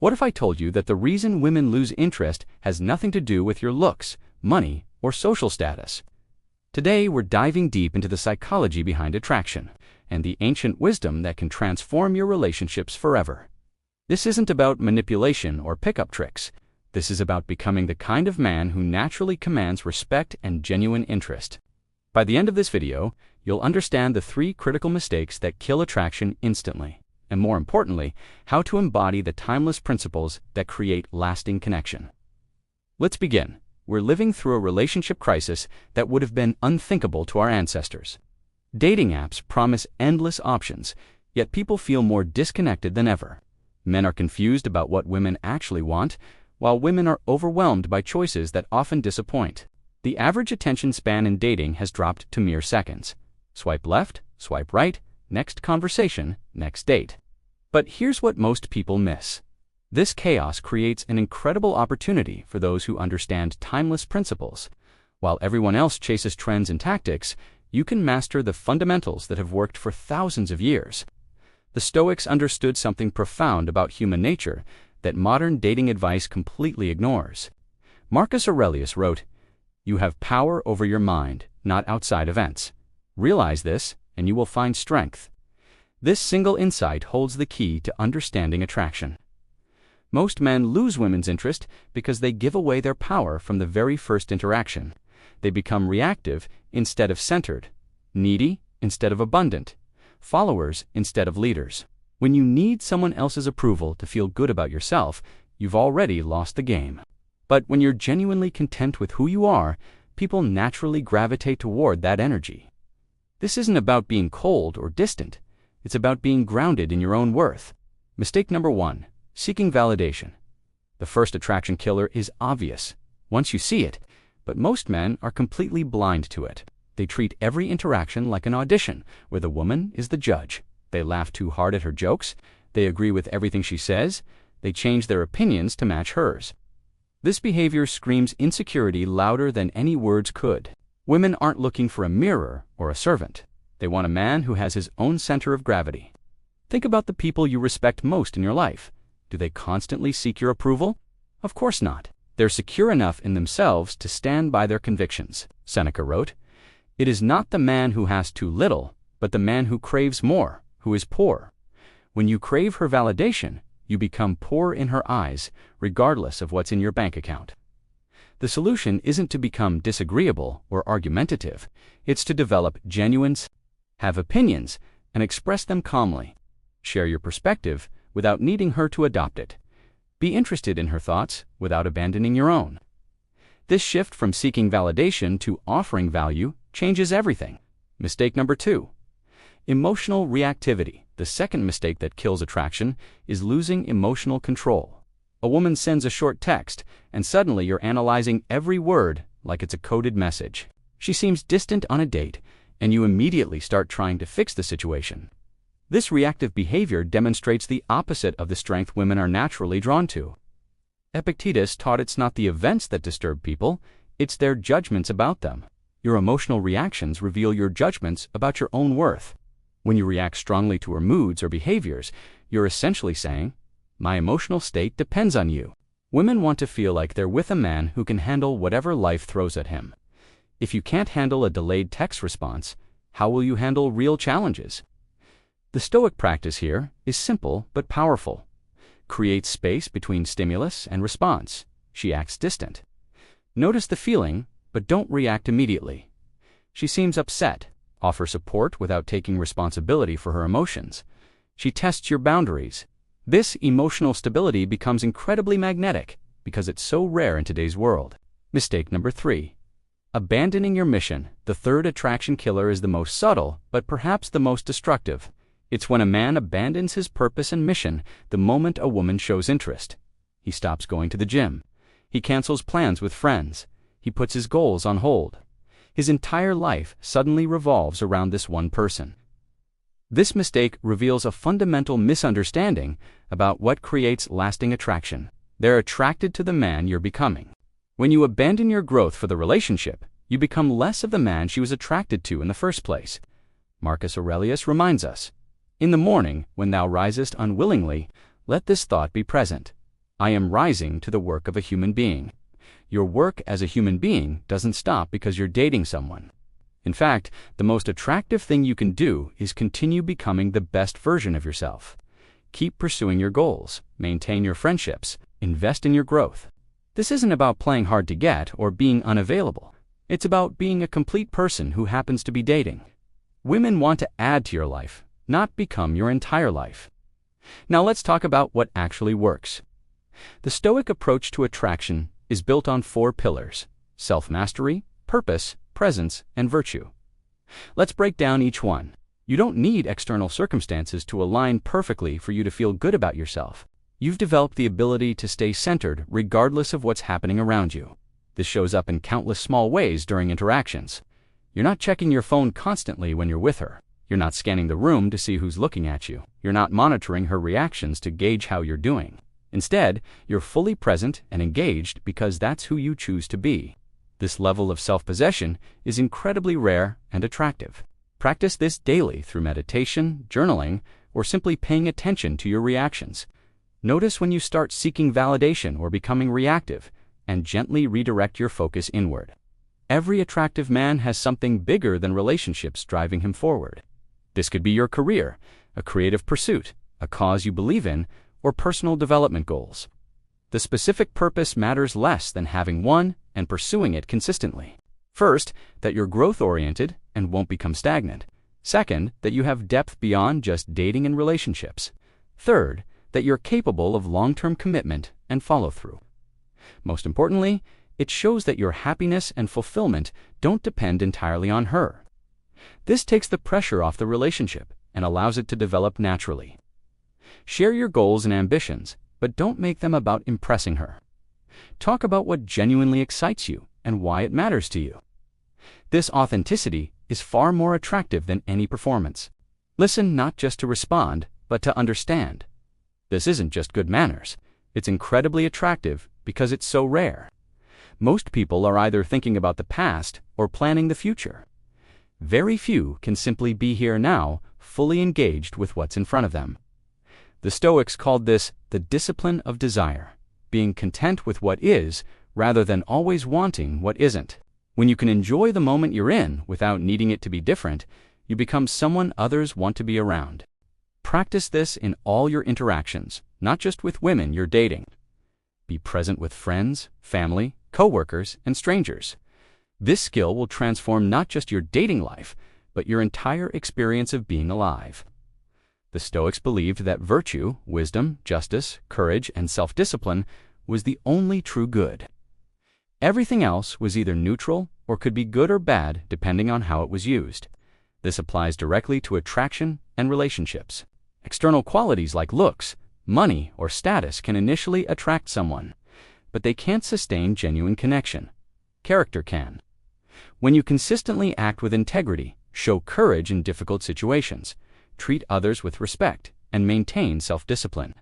What if I told you that the reason women lose interest has nothing to do with your looks, money, or social status? Today, we're diving deep into the psychology behind attraction and the ancient wisdom that can transform your relationships forever. This isn't about manipulation or pickup tricks. This is about becoming the kind of man who naturally commands respect and genuine interest. By the end of this video, you'll understand the 3 critical mistakes that kill attraction instantly, and more importantly, how to embody the timeless principles that create lasting connection. Let's begin. We're living through a relationship crisis that would have been unthinkable to our ancestors. Dating apps promise endless options, yet people feel more disconnected than ever. Men are confused about what women actually want, while women are overwhelmed by choices that often disappoint. The average attention span in dating has dropped to mere seconds. Swipe left, swipe right, next conversation, next date. But here's what most people miss. This chaos creates an incredible opportunity for those who understand timeless principles. While everyone else chases trends and tactics, you can master the fundamentals that have worked for thousands of years. The Stoics understood something profound about human nature that modern dating advice completely ignores. Marcus Aurelius wrote, "You have power over your mind, not outside events. Realize this, and you will find strength." This single insight holds the key to understanding attraction. Most men lose women's interest because they give away their power from the very first interaction. They become reactive instead of centered, needy instead of abundant, followers instead of leaders. When you need someone else's approval to feel good about yourself, you've already lost the game. But when you're genuinely content with who you are, people naturally gravitate toward that energy. This isn't about being cold or distant. It's about being grounded in your own worth. Mistake number 1, seeking validation. The first attraction killer is obvious once you see it, but most men are completely blind to it. They treat every interaction like an audition, where the woman is the judge. They laugh too hard at her jokes, they agree with everything she says, they change their opinions to match hers. This behavior screams insecurity louder than any words could. Women aren't looking for a mirror or a servant. They want a man who has his own center of gravity. Think about the people you respect most in your life. Do they constantly seek your approval? Of course not. They're secure enough in themselves to stand by their convictions. Seneca wrote, "It is not the man who has too little, but the man who craves more, who is poor." When you crave her validation, you become poor in her eyes, regardless of what's in your bank account. The solution isn't to become disagreeable or argumentative. It's to develop genuine, have opinions, and express them calmly. Share your perspective without needing her to adopt it. Be interested in her thoughts without abandoning your own. This shift from seeking validation to offering value changes everything. Mistake number 2, emotional reactivity. The second mistake that kills attraction is losing emotional control. A woman sends a short text, and suddenly you're analyzing every word like it's a coded message. She seems distant on a date, and you immediately start trying to fix the situation. This reactive behavior demonstrates the opposite of the strength women are naturally drawn to. Epictetus taught it's not the events that disturb people, it's their judgments about them. Your emotional reactions reveal your judgments about your own worth. When you react strongly to her moods or behaviors, you're essentially saying, "My emotional state depends on you." Women want to feel like they're with a man who can handle whatever life throws at him. If you can't handle a delayed text response, how will you handle real challenges? The Stoic practice here is simple but powerful. Create space between stimulus and response. She acts distant. Notice the feeling, but don't react immediately. She seems upset. Offer support without taking responsibility for her emotions. She tests your boundaries. This emotional stability becomes incredibly magnetic because it's so rare in today's world. Mistake number 3, abandoning your mission. The third attraction killer is the most subtle, but perhaps the most destructive. It's when a man abandons his purpose and mission the moment a woman shows interest. He stops going to the gym. He cancels plans with friends. He puts his goals on hold. His entire life suddenly revolves around this one person. This mistake reveals a fundamental misunderstanding about what creates lasting attraction. They're attracted to the man you're becoming. When you abandon your growth for the relationship, you become less of the man she was attracted to in the first place. Marcus Aurelius reminds us, "In the morning, when thou risest unwillingly, let this thought be present. I am rising to the work of a human being. Your work as a human being doesn't stop because you're dating someone. In fact, the most attractive thing you can do is continue becoming the best version of yourself. Keep pursuing your goals, maintain your friendships, invest in your growth. This isn't about playing hard to get or being unavailable. It's about being a complete person who happens to be dating. Women want to add to your life, not become your entire life. Now let's talk about what actually works. The Stoic approach to attraction is built on 4 pillars: self-mastery, purpose, presence, and virtue. Let's break down each one. You don't need external circumstances to align perfectly for you to feel good about yourself. You've developed the ability to stay centered regardless of what's happening around you. This shows up in countless small ways during interactions. You're not checking your phone constantly when you're with her. You're not scanning the room to see who's looking at you. You're not monitoring her reactions to gauge how you're doing. Instead, you're fully present and engaged because that's who you choose to be. This level of self-possession is incredibly rare and attractive. Practice this daily through meditation, journaling, or simply paying attention to your reactions. Notice when you start seeking validation or becoming reactive, and gently redirect your focus inward. Every attractive man has something bigger than relationships driving him forward. This could be your career, a creative pursuit, a cause you believe in, or personal development goals. The specific purpose matters less than having one and pursuing it consistently. First, that you're growth-oriented and won't become stagnant. Second, that you have depth beyond just dating and relationships. Third, that you're capable of long-term commitment and follow-through. Most importantly, it shows that your happiness and fulfillment don't depend entirely on her. This takes the pressure off the relationship and allows it to develop naturally. Share your goals and ambitions, but don't make them about impressing her. Talk about what genuinely excites you and why it matters to you. This authenticity is far more attractive than any performance. Listen not just to respond, but to understand. This isn't just good manners. It's incredibly attractive because it's so rare. Most people are either thinking about the past or planning the future. Very few can simply be here now, fully engaged with what's in front of them. The Stoics called this the discipline of desire, being content with what is rather than always wanting what isn't. When you can enjoy the moment you're in without needing it to be different, you become someone others want to be around. Practice this in all your interactions, not just with women you're dating. Be present with friends, family, coworkers, and strangers. This skill will transform not just your dating life, but your entire experience of being alive. The Stoics believed that virtue, wisdom, justice, courage, and self-discipline was the only true good. Everything else was either neutral or could be good or bad depending on how it was used. This applies directly to attraction and relationships. External qualities like looks, money, or status can initially attract someone, but they can't sustain genuine connection. Character can. When you consistently act with integrity, show courage in difficult situations, treat others with respect, and maintain self-discipline,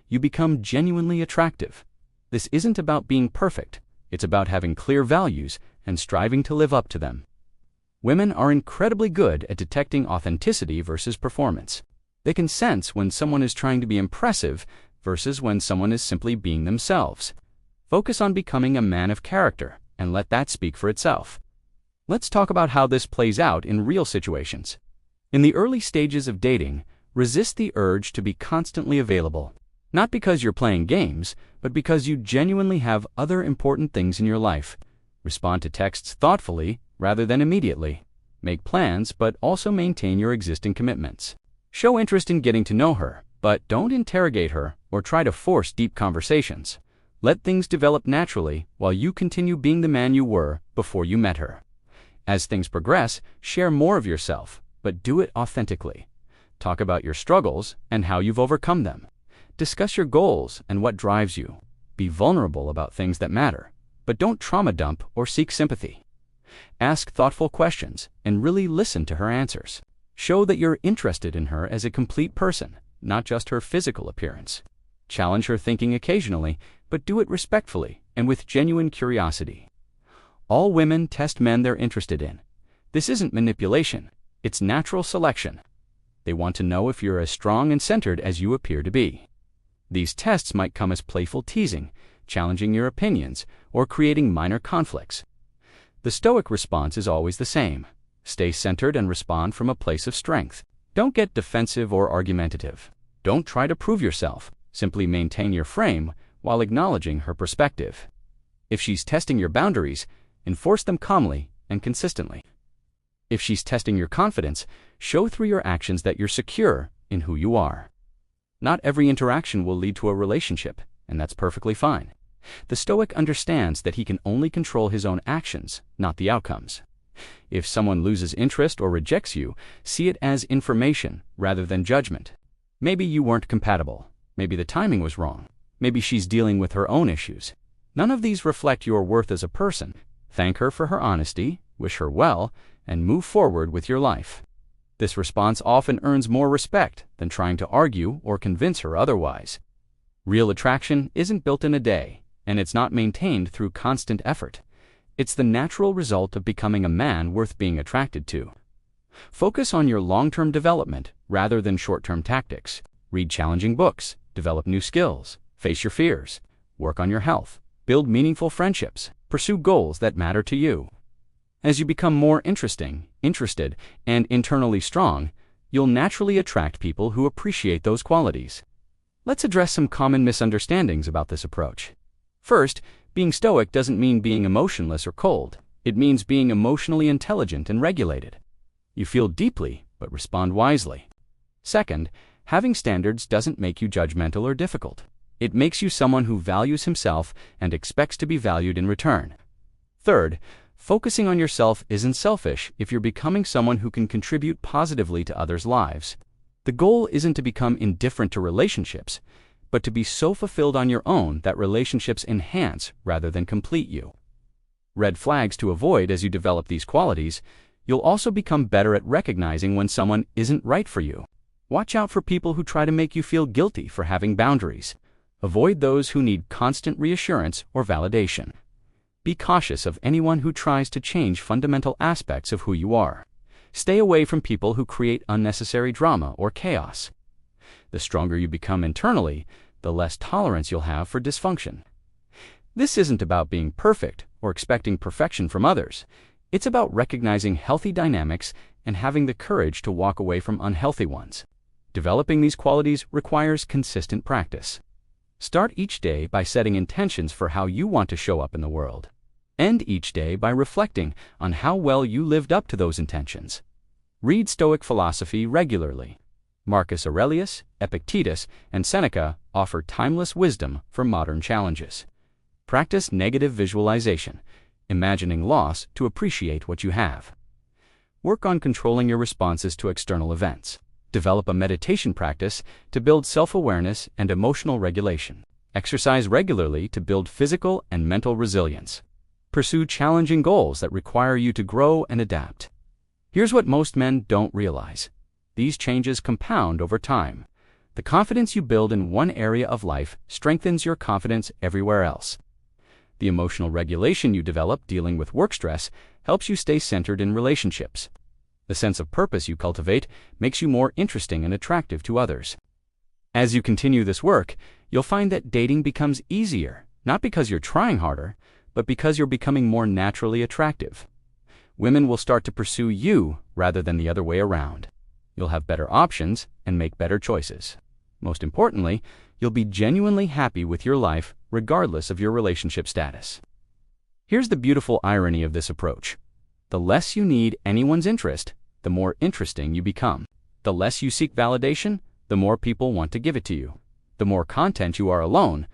you become genuinely attractive. This isn't about being perfect. It's about having clear values and striving to live up to them. Women are incredibly good at detecting authenticity versus performance. They can sense when someone is trying to be impressive versus when someone is simply being themselves. Focus on becoming a man of character and let that speak for itself. Let's talk about how this plays out in real situations. In the early stages of dating, resist the urge to be constantly available. Not because you're playing games, but because you genuinely have other important things in your life. Respond to texts thoughtfully rather than immediately. Make plans, but also maintain your existing commitments. Show interest in getting to know her, but don't interrogate her or try to force deep conversations. Let things develop naturally while you continue being the man you were before you met her. As things progress, share more of yourself, but do it authentically. Talk about your struggles and how you've overcome them. Discuss your goals and what drives you. Be vulnerable about things that matter, but don't trauma dump or seek sympathy. Ask thoughtful questions and really listen to her answers. Show that you're interested in her as a complete person, not just her physical appearance. Challenge her thinking occasionally, but do it respectfully and with genuine curiosity. All women test men they're interested in. This isn't manipulation, it's natural selection. They want to know if you're as strong and centered as you appear to be. These tests might come as playful teasing, challenging your opinions, or creating minor conflicts. The Stoic response is always the same. Stay centered and respond from a place of strength. Don't get defensive or argumentative. Don't try to prove yourself. Simply maintain your frame while acknowledging her perspective. If she's testing your boundaries, enforce them calmly and consistently. If she's testing your confidence, show through your actions that you're secure in who you are. Not every interaction will lead to a relationship, and that's perfectly fine. The Stoic understands that he can only control his own actions, not the outcomes. If someone loses interest or rejects you, see it as information rather than judgment. Maybe you weren't compatible. Maybe the timing was wrong. Maybe she's dealing with her own issues. None of these reflect your worth as a person. Thank her for her honesty, wish her well, and move forward with your life. This response often earns more respect than trying to argue or convince her otherwise. Real attraction isn't built in a day, and it's not maintained through constant effort. It's the natural result of becoming a man worth being attracted to. Focus on your long-term development rather than short-term tactics. Read challenging books, develop new skills, face your fears, work on your health, build meaningful friendships, pursue goals that matter to you. As you become more interesting, interested, and internally strong, you'll naturally attract people who appreciate those qualities. Let's address some common misunderstandings about this approach. First, being stoic doesn't mean being emotionless or cold. It means being emotionally intelligent and regulated. You feel deeply, but respond wisely. Second, having standards doesn't make you judgmental or difficult. It makes you someone who values himself and expects to be valued in return. Third, focusing on yourself isn't selfish if you're becoming someone who can contribute positively to others' lives. The goal isn't to become indifferent to relationships, but to be so fulfilled on your own that relationships enhance rather than complete you. Red flags to avoid as you develop these qualities: you'll also become better at recognizing when someone isn't right for you. Watch out for people who try to make you feel guilty for having boundaries. Avoid those who need constant reassurance or validation. Be cautious of anyone who tries to change fundamental aspects of who you are. Stay away from people who create unnecessary drama or chaos. The stronger you become internally, the less tolerance you'll have for dysfunction. This isn't about being perfect or expecting perfection from others. It's about recognizing healthy dynamics and having the courage to walk away from unhealthy ones. Developing these qualities requires consistent practice. Start each day by setting intentions for how you want to show up in the world. End each day by reflecting on how well you lived up to those intentions. Read Stoic philosophy regularly. Marcus Aurelius, Epictetus, and Seneca offer timeless wisdom for modern challenges. Practice negative visualization, imagining loss to appreciate what you have. Work on controlling your responses to external events. Develop a meditation practice to build self-awareness and emotional regulation. Exercise regularly to build physical and mental resilience. Pursue challenging goals that require you to grow and adapt. Here's what most men don't realize. These changes compound over time. The confidence you build in one area of life strengthens your confidence everywhere else. The emotional regulation you develop dealing with work stress helps you stay centered in relationships. The sense of purpose you cultivate makes you more interesting and attractive to others. As you continue this work, you'll find that dating becomes easier, not because you're trying harder, but because you're becoming more naturally attractive. Women will start to pursue you rather than the other way around. You'll have better options and make better choices. Most importantly, you'll be genuinely happy with your life regardless of your relationship status. Here's the beautiful irony of this approach. The less you need anyone's interest, the more interesting you become. The less you seek validation, the more people want to give it to you. The more content you are alone,